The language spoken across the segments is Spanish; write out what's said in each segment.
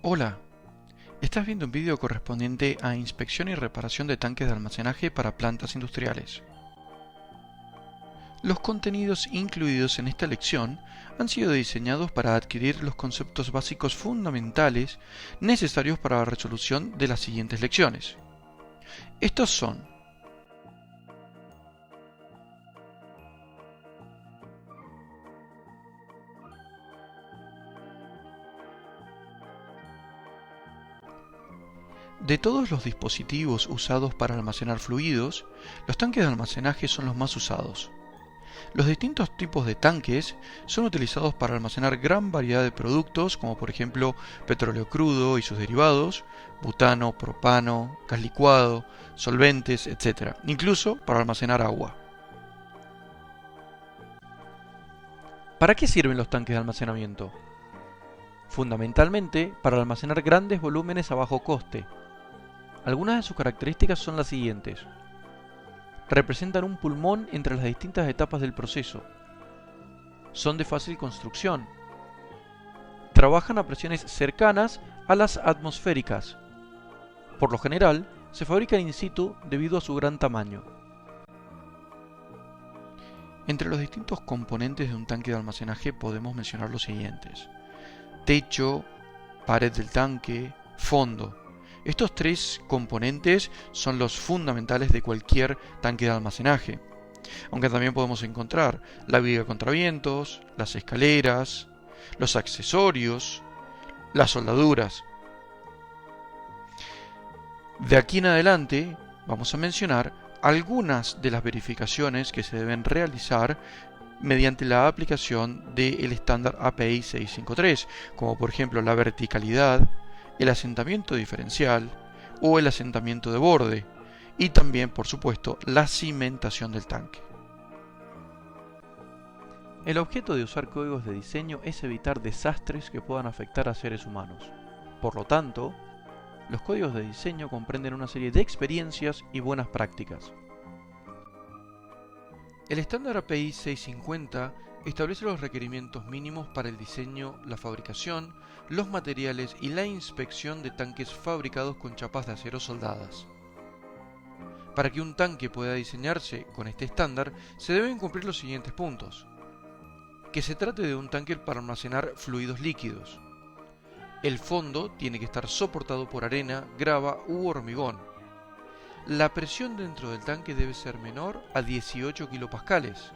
Hola, estás viendo un vídeo correspondiente a inspección y reparación de tanques de almacenaje para plantas industriales. Los contenidos incluidos en esta lección han sido diseñados para adquirir los conceptos básicos fundamentales necesarios para la resolución de las siguientes lecciones. Estos son: de todos los dispositivos usados para almacenar fluidos, los tanques de almacenaje son los más usados. Los distintos tipos de tanques son utilizados para almacenar gran variedad de productos, como por ejemplo petróleo crudo y sus derivados, butano, propano, gas licuado, solventes, etc. Incluso para almacenar agua. ¿Para qué sirven los tanques de almacenamiento? Fundamentalmente para almacenar grandes volúmenes a bajo coste. Algunas de sus características son las siguientes. Representan un pulmón entre las distintas etapas del proceso. Son de fácil construcción. Trabajan a presiones cercanas a las atmosféricas. Por lo general, se fabrican in situ debido a su gran tamaño. Entre los distintos componentes de un tanque de almacenaje podemos mencionar los siguientes: techo, pared del tanque, fondo. Estos tres componentes son los fundamentales de cualquier tanque de almacenaje, aunque también podemos encontrar la viga contra vientos, las escaleras, los accesorios, las soldaduras. De aquí en adelante vamos a mencionar algunas de las verificaciones que se deben realizar mediante la aplicación del estándar API 653, como por ejemplo la verticalidad, el asentamiento diferencial o el asentamiento de borde, y también, por supuesto, la cimentación del tanque. El objeto de usar códigos de diseño es evitar desastres que puedan afectar a seres humanos. Por lo tanto, los códigos de diseño comprenden una serie de experiencias y buenas prácticas. El estándar API 650 establece los requerimientos mínimos para el diseño, la fabricación, los materiales y la inspección de tanques fabricados con chapas de acero soldadas. Para que un tanque pueda diseñarse con este estándar, se deben cumplir los siguientes puntos. Que se trate de un tanque para almacenar fluidos líquidos. El fondo tiene que estar soportado por arena, grava u hormigón. La presión dentro del tanque debe ser menor a 18 kilopascales.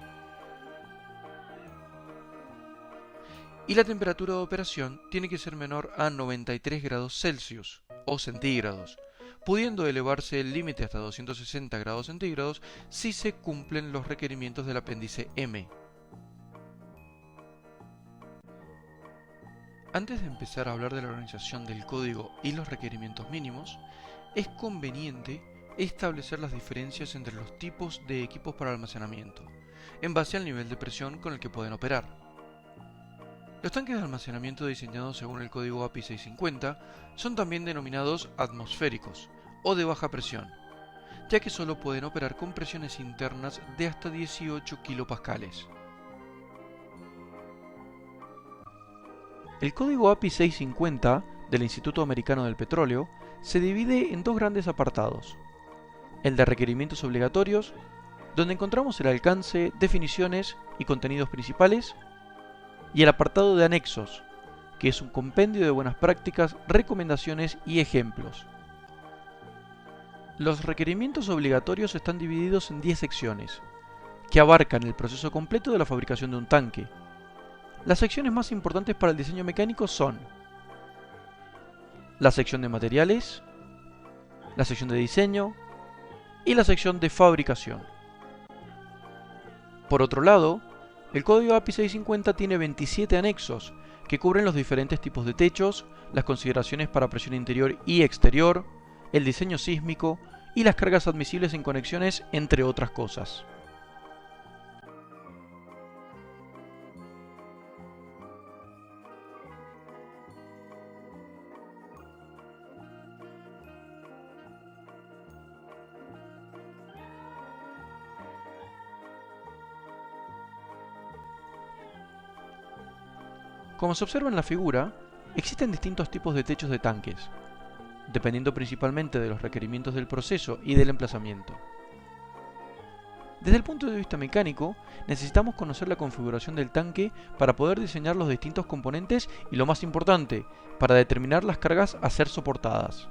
Y la temperatura de operación tiene que ser menor a 93 grados Celsius o centígrados, pudiendo elevarse el límite hasta 260 grados centígrados si se cumplen los requerimientos del apéndice M. Antes de empezar a hablar de la organización del código y los requerimientos mínimos, es conveniente establecer las diferencias entre los tipos de equipos para almacenamiento, en base al nivel de presión con el que pueden operar. Los tanques de almacenamiento diseñados según el código API 650 son también denominados atmosféricos o de baja presión, ya que solo pueden operar con presiones internas de hasta 18 kilopascales. El código API 650 del Instituto Americano del Petróleo se divide en dos grandes apartados: el de requerimientos obligatorios, donde encontramos el alcance, definiciones y contenidos principales, y el apartado de anexos, que es un compendio de buenas prácticas, recomendaciones y ejemplos. Los requerimientos obligatorios están divididos en 10 secciones, que abarcan el proceso completo de la fabricación de un tanque. Las secciones más importantes para el diseño mecánico son la sección de materiales, la sección de diseño y la sección de fabricación. Por otro lado, el código API 650 tiene 27 anexos que cubren los diferentes tipos de techos, las consideraciones para presión interior y exterior, el diseño sísmico y las cargas admisibles en conexiones, entre otras cosas. Como se observa en la figura, Existen distintos tipos de techos de tanques, dependiendo principalmente de los requerimientos del proceso y del emplazamiento. Desde el punto de vista mecánico, necesitamos conocer la configuración del tanque para poder diseñar los distintos componentes y, lo más importante, para determinar las cargas a ser soportadas.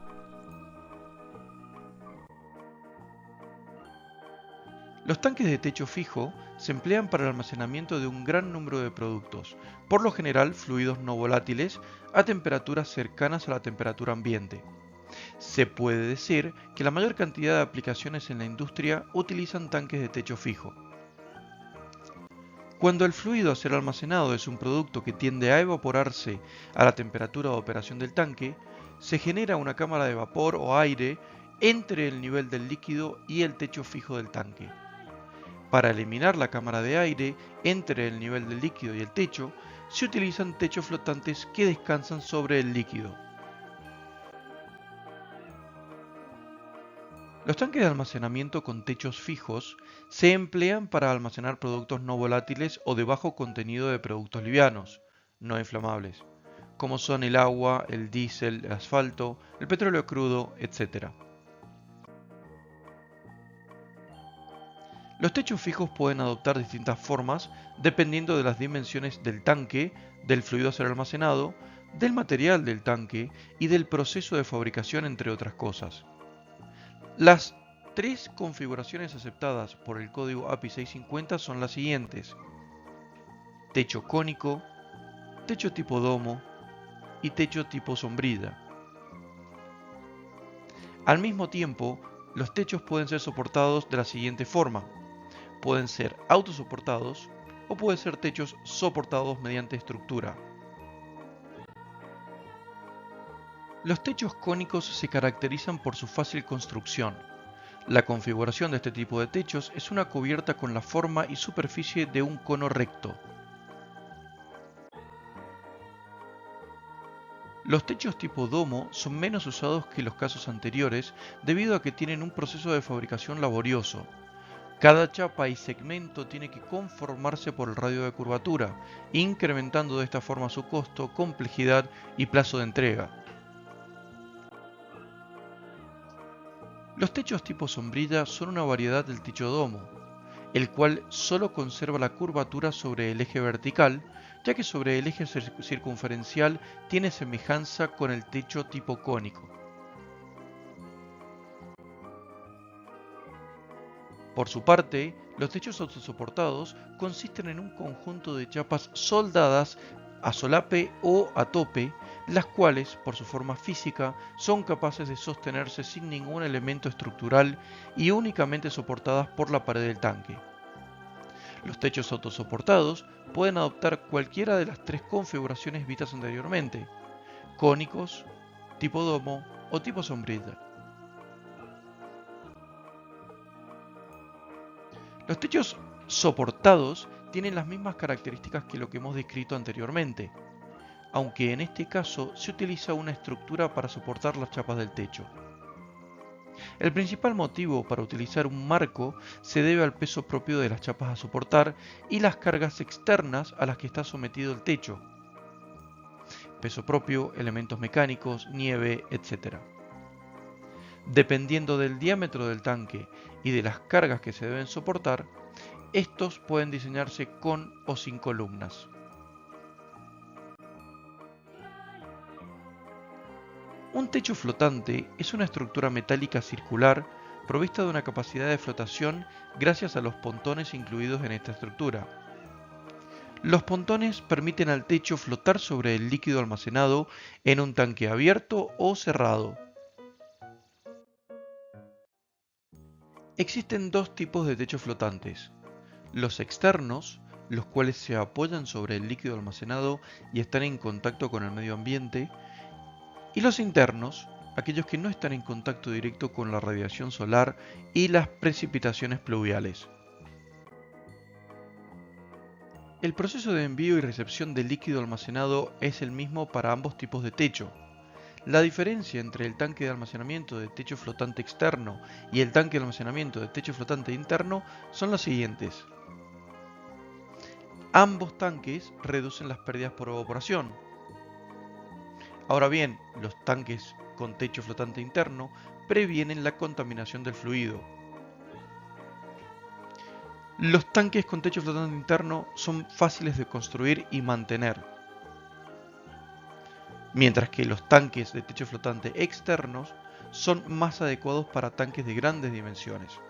Los tanques de techo fijo se emplean para el almacenamiento de un gran número de productos, por lo general fluidos no volátiles, a temperaturas cercanas a la temperatura ambiente. Se puede decir que la mayor cantidad de aplicaciones en la industria utilizan tanques de techo fijo. Cuando el fluido a ser almacenado es un producto que tiende a evaporarse a la temperatura de operación del tanque, se genera una cámara de vapor o aire entre el nivel del líquido y el techo fijo del tanque. Para eliminar la cámara de aire entre el nivel del líquido y el techo, se utilizan techos flotantes que descansan sobre el líquido. Los tanques de almacenamiento con techos fijos se emplean para almacenar productos no volátiles o de bajo contenido de productos livianos, no inflamables, como son el agua, el diésel, el asfalto, el petróleo crudo, etc. Los techos fijos pueden adoptar distintas formas dependiendo de las dimensiones del tanque, del fluido a ser almacenado, del material del tanque y del proceso de fabricación, entre otras cosas. Las tres configuraciones aceptadas por el código API 650 son las siguientes: techo cónico, techo tipo domo y techo tipo sombrilla. Al mismo tiempo, los techos pueden ser soportados de la siguiente forma: pueden ser autosoportados o pueden ser techos soportados mediante estructura. Los techos cónicos se caracterizan por su fácil construcción. La configuración de este tipo de techos es una cubierta con la forma y superficie de un cono recto. Los techos tipo domo son menos usados que los casos anteriores debido a que tienen un proceso de fabricación laborioso. Cada chapa y segmento tiene que conformarse por el radio de curvatura, incrementando de esta forma su costo, complejidad y plazo de entrega. Los techos tipo sombrilla son una variedad del techo domo, el cual solo conserva la curvatura sobre el eje vertical, ya que sobre el eje circunferencial tiene semejanza con el techo tipo cónico. Por su parte, los techos autosoportados consisten en un conjunto de chapas soldadas a solape o a tope, las cuales, por su forma física, son capaces de sostenerse sin ningún elemento estructural y únicamente soportadas por la pared del tanque. Los techos autosoportados pueden adoptar cualquiera de las tres configuraciones vistas anteriormente: cónicos, tipo domo o tipo sombrilla. Los techos soportados tienen las mismas características que lo que hemos descrito anteriormente, aunque en este caso se utiliza una estructura para soportar las chapas del techo. El principal motivo para utilizar un marco se debe al peso propio de las chapas a soportar y las cargas externas a las que está sometido el techo. Peso propio, elementos mecánicos, nieve, etc. Dependiendo del diámetro del tanque y de las cargas que se deben soportar, estos pueden diseñarse con o sin columnas. Un techo flotante es una estructura metálica circular provista de una capacidad de flotación gracias a los pontones incluidos en esta estructura. Los pontones permiten al techo flotar sobre el líquido almacenado en un tanque abierto o cerrado. Existen dos tipos de techos flotantes: los externos, los cuales se apoyan sobre el líquido almacenado y están en contacto con el medio ambiente, y los internos, aquellos que no están en contacto directo con la radiación solar y las precipitaciones pluviales. El proceso de envío y recepción del líquido almacenado es el mismo para ambos tipos de techo. La diferencia entre el tanque de almacenamiento de techo flotante externo y el tanque de almacenamiento de techo flotante interno son las siguientes. Ambos tanques reducen las pérdidas por evaporación. Ahora bien, los tanques con techo flotante interno previenen la contaminación del fluido. Los tanques con techo flotante interno son fáciles de construir y mantener, mientras que los tanques de techo flotante externos son más adecuados para tanques de grandes dimensiones.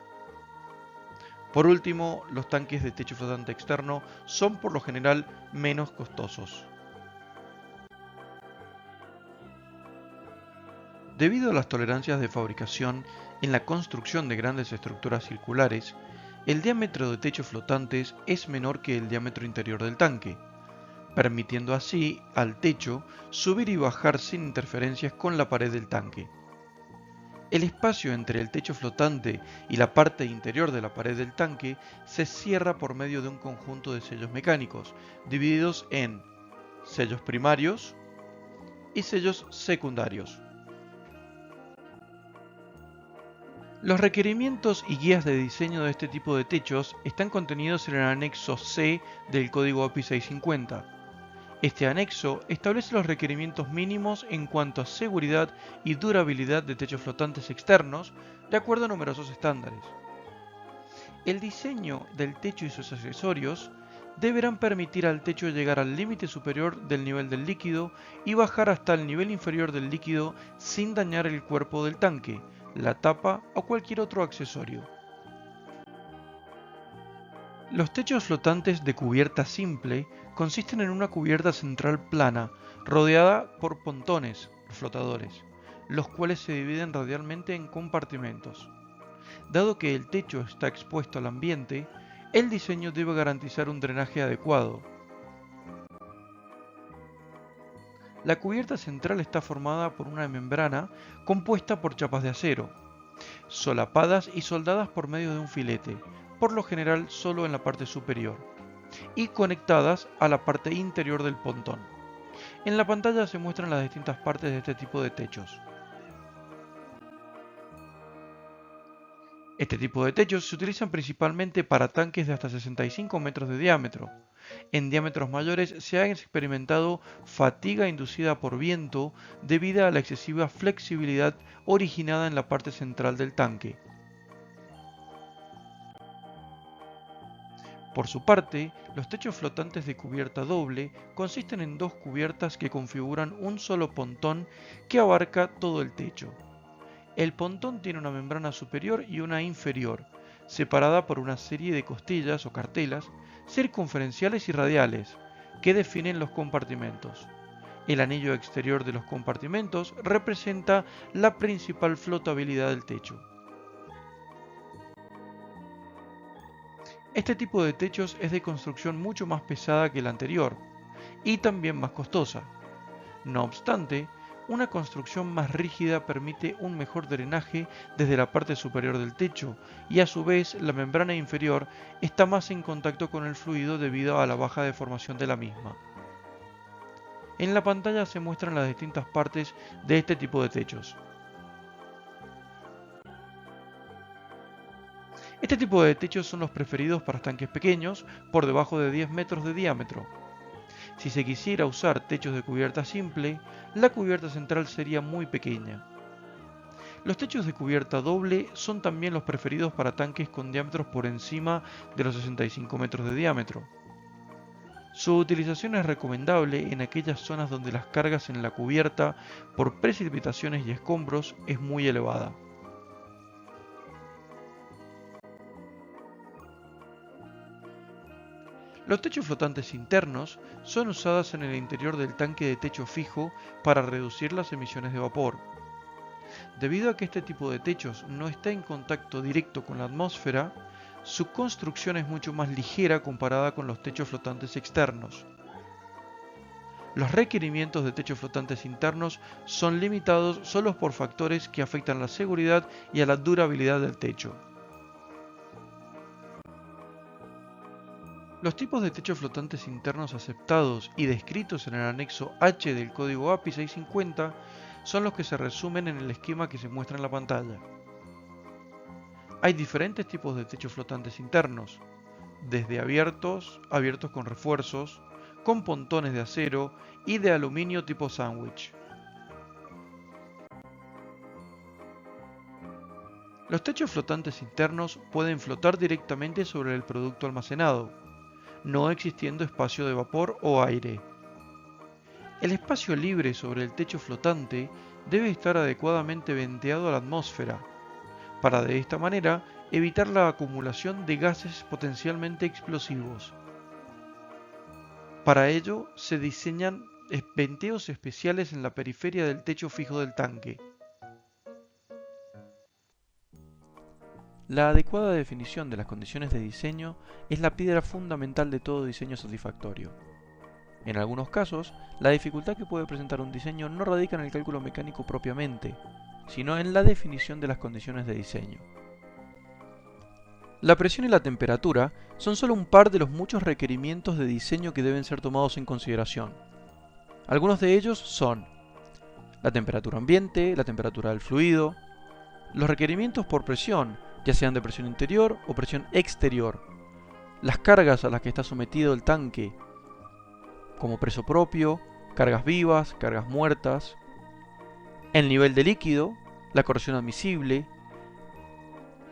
Por último, los tanques de techo flotante externo son por lo general menos costosos. Debido a las tolerancias de fabricación en la construcción de grandes estructuras circulares, el diámetro de techos flotantes es menor que el diámetro interior del tanque, permitiendo así al techo subir y bajar sin interferencias con la pared del tanque. El espacio entre el techo flotante y la parte interior de la pared del tanque se cierra por medio de un conjunto de sellos mecánicos, divididos en sellos primarios y sellos secundarios. Los requerimientos y guías de diseño de este tipo de techos están contenidos en el anexo C del código API 650. Este anexo establece los requerimientos mínimos en cuanto a seguridad y durabilidad de techos flotantes externos, de acuerdo a numerosos estándares. El diseño del techo y sus accesorios deberán permitir al techo llegar al límite superior del nivel del líquido y bajar hasta el nivel inferior del líquido sin dañar el cuerpo del tanque, la tapa o cualquier otro accesorio. Los techos flotantes de cubierta simple consisten en una cubierta central plana, rodeada por pontones, flotadores, los cuales se dividen radialmente en compartimentos. Dado que el techo está expuesto al ambiente, el diseño debe garantizar un drenaje adecuado. La cubierta central está formada por una membrana compuesta por chapas de acero, solapadas y soldadas por medio de un filete, por lo general solo en la parte superior, y conectadas a la parte interior del pontón. En la pantalla se muestran las distintas partes de este tipo de techos. Este tipo de techos se utilizan principalmente para tanques de hasta 65 metros de diámetro. En diámetros mayores se ha experimentado fatiga inducida por viento debido a la excesiva flexibilidad originada en la parte central del tanque. Por su parte, los techos flotantes de cubierta doble consisten en dos cubiertas que configuran un solo pontón que abarca todo el techo. El pontón tiene una membrana superior y una inferior, separada por una serie de costillas o cartelas circunferenciales y radiales, que definen los compartimentos. El anillo exterior de los compartimentos representa la principal flotabilidad del techo. Este tipo de techos es de construcción mucho más pesada que el anterior y también más costosa. No obstante, una construcción más rígida permite un mejor drenaje desde la parte superior del techo y a su vez la membrana inferior está más en contacto con el fluido debido a la baja deformación de la misma. En la pantalla se muestran las distintas partes de este tipo de techos. Este tipo de techos son los preferidos para tanques pequeños por debajo de 10 metros de diámetro. Si se quisiera usar techos de cubierta simple, la cubierta central sería muy pequeña. Los techos de cubierta doble son también los preferidos para tanques con diámetros por encima de los 65 metros de diámetro. Su utilización es recomendable en aquellas zonas donde las cargas en la cubierta por precipitaciones y escombros es muy elevada. Los techos flotantes internos son usados en el interior del tanque de techo fijo para reducir las emisiones de vapor. Debido a que este tipo de techos no está en contacto directo con la atmósfera, su construcción es mucho más ligera comparada con los techos flotantes externos. Los requerimientos de techos flotantes internos son limitados solo por factores que afectan la seguridad y a la durabilidad del techo. Los tipos de techos flotantes internos aceptados y descritos en el anexo H del código API 650 son los que se resumen en el esquema que se muestra en la pantalla. Hay diferentes tipos de techos flotantes internos, desde abiertos con refuerzos, con pontones de acero y de aluminio tipo sándwich. Los techos flotantes internos pueden flotar directamente sobre el producto almacenado, no existiendo espacio de vapor o aire. El espacio libre sobre el techo flotante debe estar adecuadamente venteado a la atmósfera, para de esta manera evitar la acumulación de gases potencialmente explosivos. Para ello se diseñan venteos especiales en la periferia del techo fijo del tanque. La adecuada definición de las condiciones de diseño es la piedra fundamental de todo diseño satisfactorio. En algunos casos, la dificultad que puede presentar un diseño no radica en el cálculo mecánico propiamente, sino en la definición de las condiciones de diseño. La presión y la temperatura son solo un par de los muchos requerimientos de diseño que deben ser tomados en consideración. Algunos de ellos son la temperatura ambiente, la temperatura del fluido, los requerimientos por presión, ya sean de presión interior o presión exterior, las cargas a las que está sometido el tanque, como peso propio, cargas vivas, cargas muertas, el nivel de líquido, la corrosión admisible,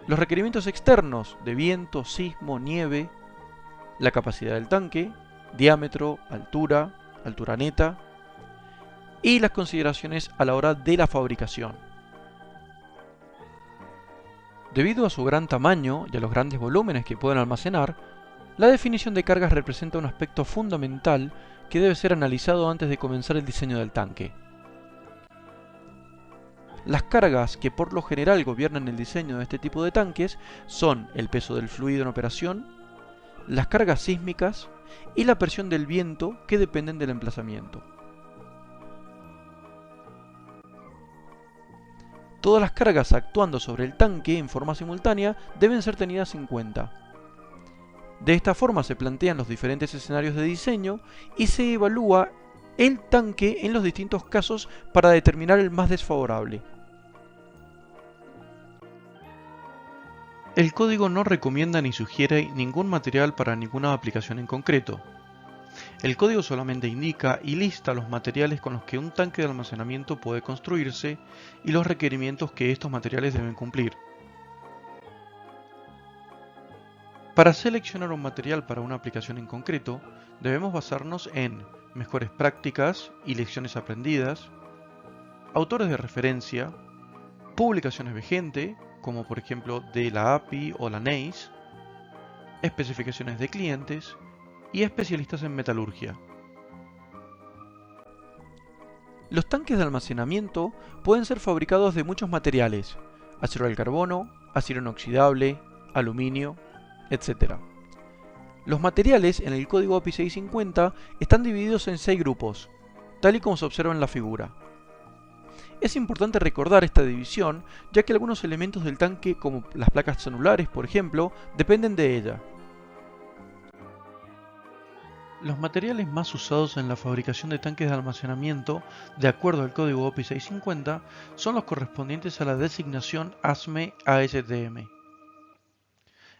los requerimientos externos de viento, sismo, nieve, la capacidad del tanque, diámetro, altura, altura neta, y las consideraciones a la hora de la fabricación. Debido a su gran tamaño y a los grandes volúmenes que pueden almacenar, la definición de cargas representa un aspecto fundamental que debe ser analizado antes de comenzar el diseño del tanque. Las cargas que por lo general gobiernan el diseño de este tipo de tanques son el peso del fluido en operación, las cargas sísmicas y la presión del viento que dependen del emplazamiento. Todas las cargas actuando sobre el tanque en forma simultánea deben ser tenidas en cuenta. De esta forma se plantean los diferentes escenarios de diseño y se evalúa el tanque en los distintos casos para determinar el más desfavorable. El código no recomienda ni sugiere ningún material para ninguna aplicación en concreto. El código solamente indica y lista los materiales con los que un tanque de almacenamiento puede construirse y los requerimientos que estos materiales deben cumplir. Para seleccionar un material para una aplicación en concreto, debemos basarnos en mejores prácticas y lecciones aprendidas, autores de referencia, publicaciones vigentes, como por ejemplo de la API o la NACE, especificaciones de clientes y especialistas en metalurgia. Los tanques de almacenamiento pueden ser fabricados de muchos materiales: acero al carbono, acero inoxidable, aluminio, etc. Los materiales en el código API 650 están divididos en 6 grupos, tal y como se observa en la figura. Es importante recordar esta división, ya que algunos elementos del tanque, como las placas celulares por ejemplo, dependen de ella. Los materiales más usados en la fabricación de tanques de almacenamiento, de acuerdo al código API 650, son los correspondientes a la designación ASME-ASTM.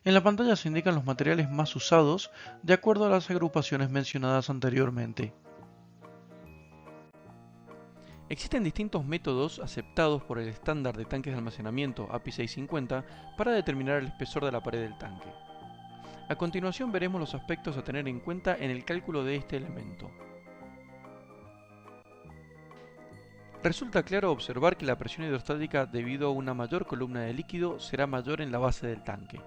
En la pantalla se indican los materiales más usados de acuerdo a las agrupaciones mencionadas anteriormente. Existen distintos métodos aceptados por el estándar de tanques de almacenamiento API 650 para determinar el espesor de la pared del tanque. A continuación veremos los aspectos a tener en cuenta en el cálculo de este elemento. Resulta claro observar que la presión hidrostática debido a una mayor columna de líquido será mayor en la base del tanque.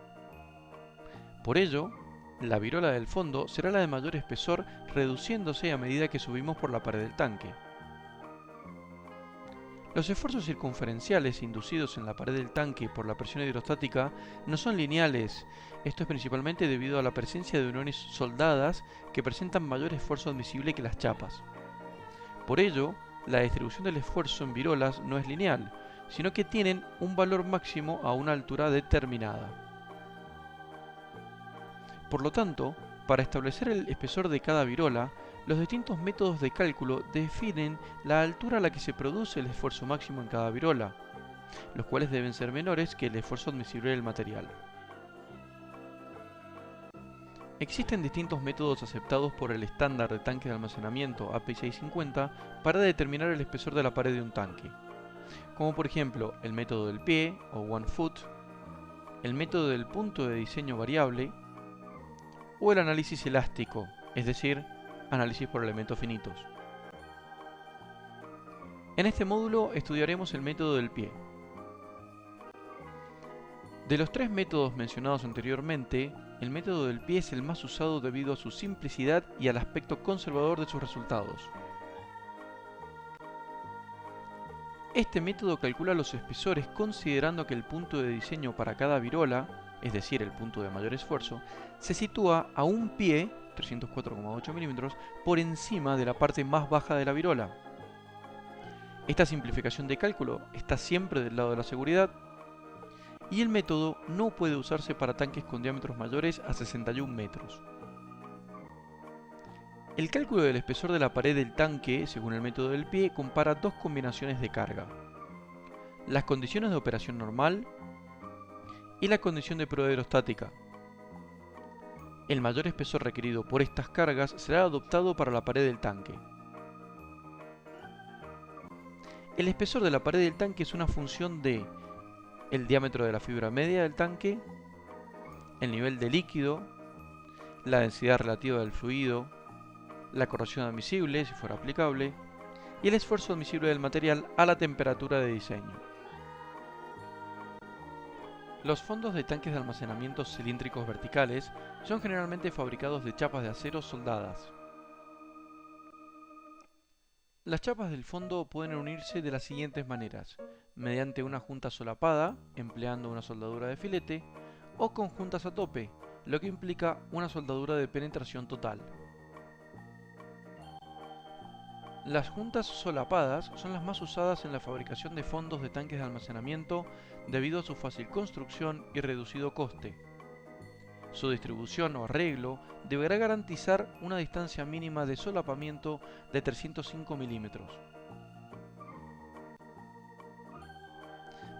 Por ello, la virola del fondo será la de mayor espesor, reduciéndose a medida que subimos por la pared del tanque. Los esfuerzos circunferenciales inducidos en la pared del tanque por la presión hidrostática no son lineales. Esto es principalmente debido a la presencia de uniones soldadas que presentan mayor esfuerzo admisible que las chapas. Por ello, la distribución del esfuerzo en virolas no es lineal, sino que tienen un valor máximo a una altura determinada. Por lo tanto, para establecer el espesor de cada virola, los distintos métodos de cálculo definen la altura a la que se produce el esfuerzo máximo en cada virola, los cuales deben ser menores que el esfuerzo admisible del material. Existen distintos métodos aceptados por el estándar de tanque de almacenamiento API 650 para determinar el espesor de la pared de un tanque, como por ejemplo el método del pie o one foot, el método del punto de diseño variable o el análisis elástico, es decir, análisis por elementos finitos. En este módulo estudiaremos el método del pie. De los tres métodos mencionados anteriormente, el método del pie es el más usado debido a su simplicidad y al aspecto conservador de sus resultados. Este método calcula los espesores considerando que el punto de diseño para cada virola, es decir, el punto de mayor esfuerzo, se sitúa a un pie, 304,8 milímetros, por encima de la parte más baja de la virola. Esta simplificación de cálculo está siempre del lado de la seguridad y el método no puede usarse para tanques con diámetros mayores a 61 metros. El cálculo del espesor de la pared del tanque, según el método del pie, compara dos combinaciones de carga: las condiciones de operación normal y la condición de prueba aerostática. El mayor espesor requerido por estas cargas será adoptado para la pared del tanque. El espesor de la pared del tanque es una función de el diámetro de la fibra media del tanque, el nivel de líquido, la densidad relativa del fluido, la corrosión admisible, si fuera aplicable, y el esfuerzo admisible del material a la temperatura de diseño. Los fondos de tanques de almacenamiento cilíndricos verticales son generalmente fabricados de chapas de acero soldadas. Las chapas del fondo pueden unirse de las siguientes maneras: mediante una junta solapada, empleando una soldadura de filete, o con juntas a tope, lo que implica una soldadura de penetración total. Las juntas solapadas son las más usadas en la fabricación de fondos de tanques de almacenamiento debido a su fácil construcción y reducido coste. Su distribución o arreglo deberá garantizar una distancia mínima de solapamiento de 305 milímetros.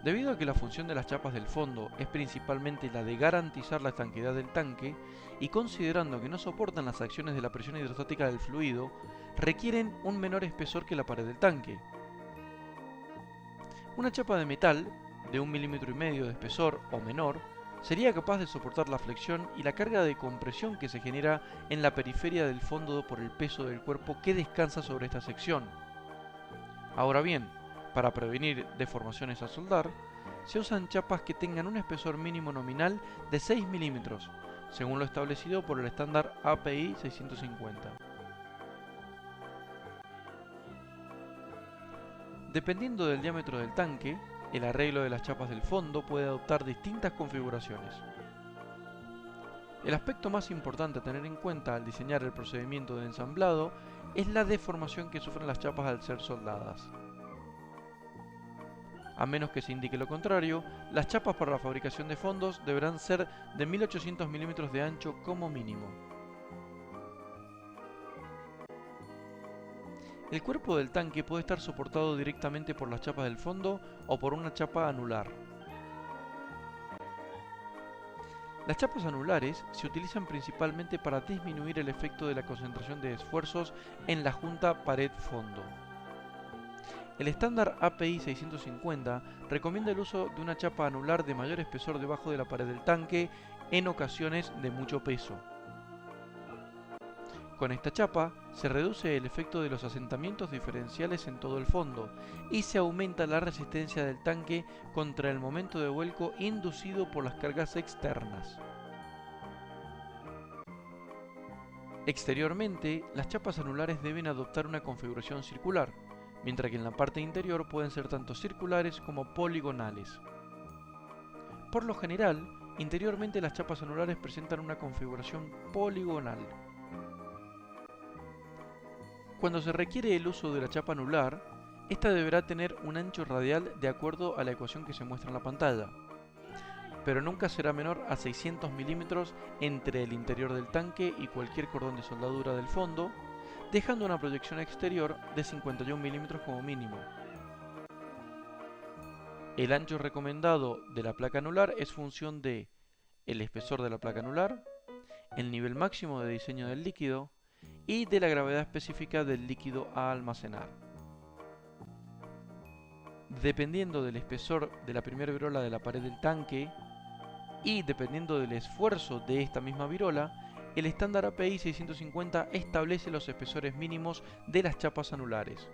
Debido a que la función de las chapas del fondo es principalmente la de garantizar la estanqueidad del tanque, y considerando que no soportan las acciones de la presión hidrostática del fluido, requieren un menor espesor que la pared del tanque. Una chapa de metal de 1,5 milímetros de espesor o menor sería capaz de soportar la flexión y la carga de compresión que se genera en la periferia del fondo por el peso del cuerpo que descansa sobre esta sección. Ahora bien, para prevenir deformaciones al soldar, se usan chapas que tengan un espesor mínimo nominal de 6 milímetros, según lo establecido por el estándar API 650. Dependiendo del diámetro del tanque, el arreglo de las chapas del fondo puede adoptar distintas configuraciones. El aspecto más importante a tener en cuenta al diseñar el procedimiento de ensamblado es la deformación que sufren las chapas al ser soldadas. A menos que se indique lo contrario, las chapas para la fabricación de fondos deberán ser de 1800 milímetros de ancho como mínimo. El cuerpo del tanque puede estar soportado directamente por las chapas del fondo o por una chapa anular. Las chapas anulares se utilizan principalmente para disminuir el efecto de la concentración de esfuerzos en la junta pared-fondo. El estándar API 650 recomienda el uso de una chapa anular de mayor espesor debajo de la pared del tanque en ocasiones de mucho peso. Con esta chapa se reduce el efecto de los asentamientos diferenciales en todo el fondo y se aumenta la resistencia del tanque contra el momento de vuelco inducido por las cargas externas. Exteriormente, las chapas anulares deben adoptar una configuración circular, mientras que en la parte interior pueden ser tanto circulares como poligonales. Por lo general, interiormente las chapas anulares presentan una configuración poligonal. Cuando se requiere el uso de la chapa anular, esta deberá tener un ancho radial de acuerdo a la ecuación que se muestra en la pantalla, pero nunca será menor a 600 milímetros entre el interior del tanque y cualquier cordón de soldadura del fondo, dejando una proyección exterior de 51 milímetros como mínimo. El ancho recomendado de la placa anular es función de el espesor de la placa anular, el nivel máximo de diseño del líquido y de la gravedad específica del líquido a almacenar. Dependiendo del espesor de la primera virola de la pared del tanque, y dependiendo del esfuerzo de esta misma virola, el estándar API 650 establece los espesores mínimos de las chapas anulares.